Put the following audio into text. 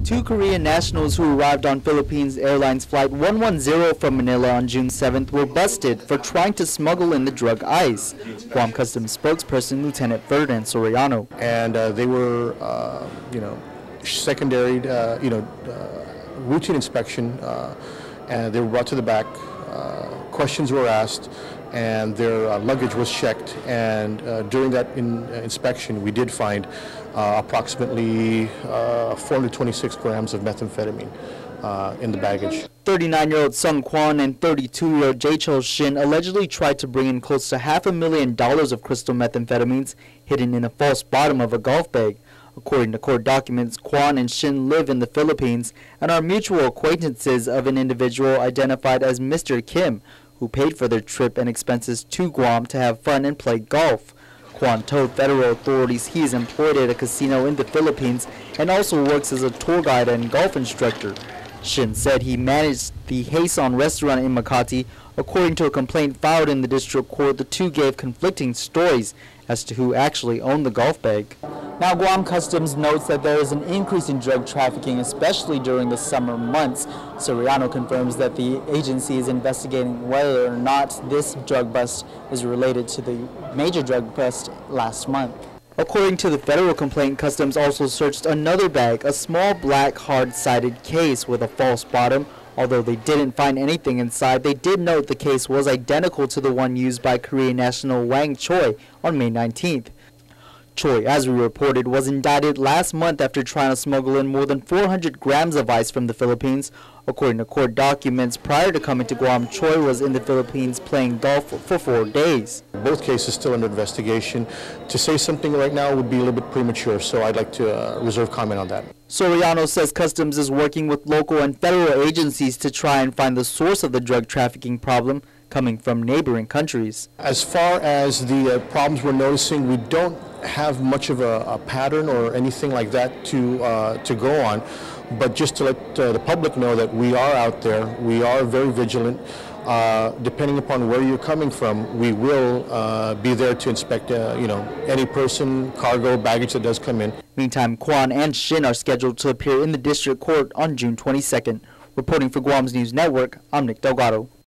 Two Korean nationals who arrived on Philippines Airlines Flight 110 from Manila on June 7th were busted for trying to smuggle in the drug ice. Guam Customs spokesperson Lieutenant Ferdinand Soriano. And they were, secondary, routine inspection, and they were brought to the back. Questions were asked, and their luggage was checked. And during that inspection, we did find approximately 426 grams of methamphetamine in the baggage. 39-year-old Sung Kwon and 32-year-old Jae-chul Shin allegedly tried to bring in close to $500,000 of crystal methamphetamines hidden in a false bottom of a golf bag. According to court documents, Kwon and Shin live in the Philippines and are mutual acquaintances of an individual identified as Mr. Kim, who paid for their trip and expenses to Guam to have fun and play golf. Kwon told federal authorities he is employed at a casino in the Philippines and also works as a tour guide and golf instructor. Shin said he managed the Hason restaurant in Makati. According to a complaint filed in the district court, the two gave conflicting stories as to who actually owned the golf bag. Now, Guam Customs notes that there is an increase in drug trafficking, especially during the summer months. Soriano confirms that the agency is investigating whether or not this drug bust is related to the major drug bust last month. According to the federal complaint, Customs also searched another bag, a small black hard-sided case with a false bottom. Although they didn't find anything inside, they did note the case was identical to the one used by Korean national Wang Choi on May 19th. Choi, as we reported, was indicted last month after trying to smuggle in more than 400 grams of ice from the Philippines. According to court documents, prior to coming to Guam, Choi was in the Philippines playing golf for 4 days. Both cases still under investigation. To say something right now would be a little bit premature, so I'd like to reserve comment on that. Soriano says Customs is working with local and federal agencies to try and find the source of the drug trafficking problem coming from neighboring countries. As far as the problems we're noticing, we don't have much of a pattern or anything like that to go on, but just to let the public know that we are out there, we are very vigilant. Depending upon where you're coming from, we will be there to inspect any person, cargo, baggage that does come in. Meantime, Kwon and Shin are scheduled to appear in the district court on June 22nd. Reporting for Guam's News Network, I'm Nick Delgado.